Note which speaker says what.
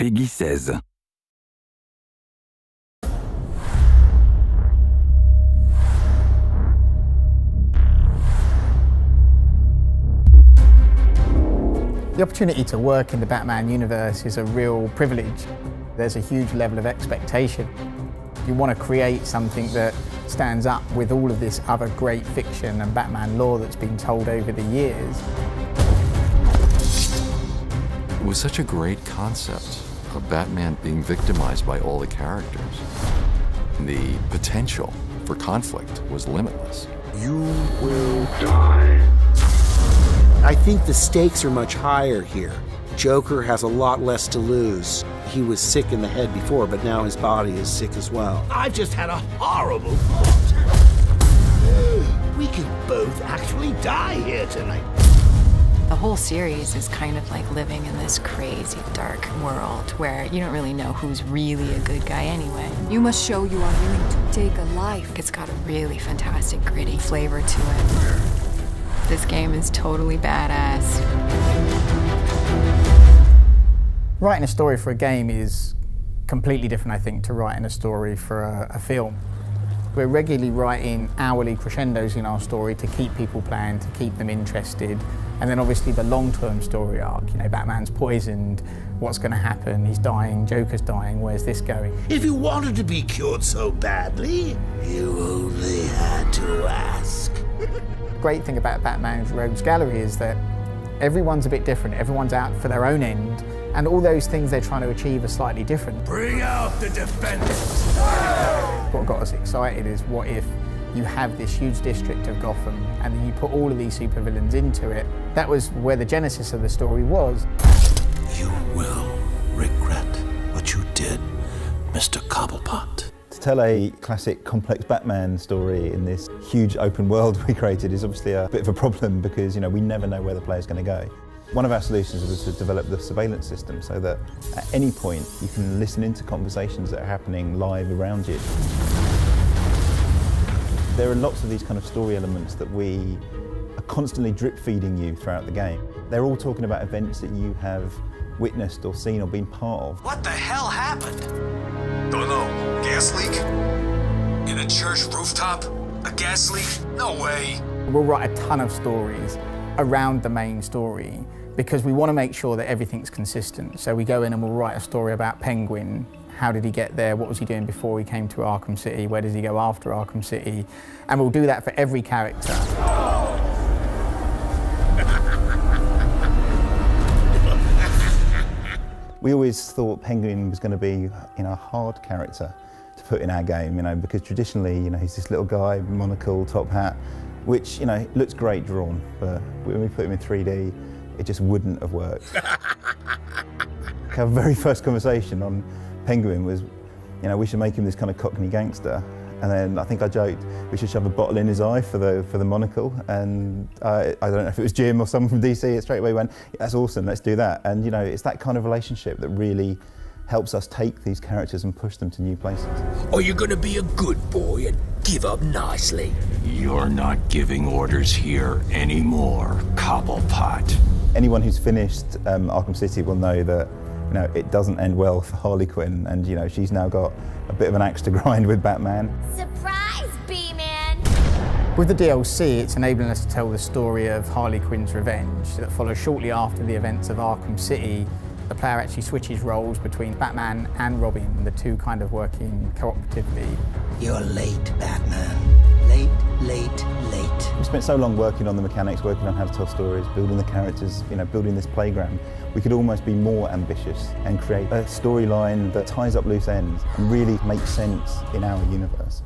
Speaker 1: Peggy 16.
Speaker 2: The opportunity to work in the Batman universe is a real privilege. There's a huge level of expectation. You want to create something that stands up with all of this other great fiction and Batman lore that's been told over the years.
Speaker 3: It was such a great concept of Batman being victimized by all the characters. The potential for conflict was limitless.
Speaker 4: You will die. I think the stakes are much higher here. Joker has a lot less to lose. He was sick in the head before, but now his body is sick as well.
Speaker 5: I've just had a horrible thought. We could both actually die here tonight.
Speaker 6: The whole series is kind of like living in this crazy, dark world where you don't really know who's really a good guy anyway.
Speaker 7: You must show you are willing to take a life.
Speaker 6: It's got a really fantastic, gritty flavor to it. This game is totally badass.
Speaker 2: Writing a story for a game is completely different, I think, to writing a story for a film. We're regularly writing hourly crescendos in our story to keep people playing, to keep them interested. And then obviously the long-term story arc, you know, Batman's poisoned, what's going to happen, he's dying, Joker's dying, where's this going?
Speaker 5: If you wanted to be cured so badly, you only had to ask.
Speaker 2: The great thing about Batman's Rogues Gallery is that everyone's a bit different, everyone's out for their own end, and all those things they're trying to achieve are slightly different.
Speaker 5: Bring out the defenders!
Speaker 2: What got us excited is what if you have this huge district of Gotham and then you put all of these supervillains into it. That was where the genesis of the story was.
Speaker 5: You will regret what you did, Mr. Cobblepot.
Speaker 8: To tell a classic complex Batman story in this huge open world we created is obviously a bit of a problem because, you know, we never know where the player's going to go. One of our solutions was to develop the surveillance system so that at any point you can listen into conversations that are happening live around you. There are lots of these kind of story elements that we are constantly drip feeding you throughout the game. They're all talking about events that you have witnessed or seen or been part of.
Speaker 5: What the hell happened? Don't know. Gas leak? In a church rooftop? A gas leak? No way.
Speaker 2: We'll write a ton of stories around the main story because we want to make sure that everything's consistent. So we go in and we'll write a story about Penguin. How did he get there? What was he doing before he came to Arkham City? Where does he go after Arkham City? And we'll do that for every character.
Speaker 8: We always thought Penguin was going to be, you know, a hard character to put in our game, you know, because traditionally, you know, he's this little guy, monocle, top hat, which, you know, looks great drawn, but when we put him in 3D, it just wouldn't have worked. Our very first conversation on Penguin was, you know, we should make him this kind of Cockney gangster. And then I think I joked we should shove a bottle in his eye for the monocle. And I don't know if it was Jim or someone from DC, it straight away went, that's awesome, let's do that. And you know, it's that kind of relationship that really helps us take these characters and push them to new places.
Speaker 5: Are you gonna be a good boy and give up nicely?
Speaker 1: You're not giving orders here anymore, Cobblepot.
Speaker 8: Anyone who's finished Arkham City will know that, you know, it doesn't end well for Harley Quinn, and you know, she's now got a bit of an axe to grind with Batman.
Speaker 9: Surprise, B-Man!
Speaker 2: With the DLC, it's enabling us to tell the story of Harley Quinn's revenge that follows shortly after the events of Arkham City. The player actually switches roles between Batman and Robin, the two kind of working cooperatively.
Speaker 5: You're late, Batman. Late, late, late.
Speaker 8: We spent so long working on the mechanics, working on how to tell stories, building the characters, you know, building this playground. We could almost be more ambitious and create a storyline that ties up loose ends and really makes sense in our universe.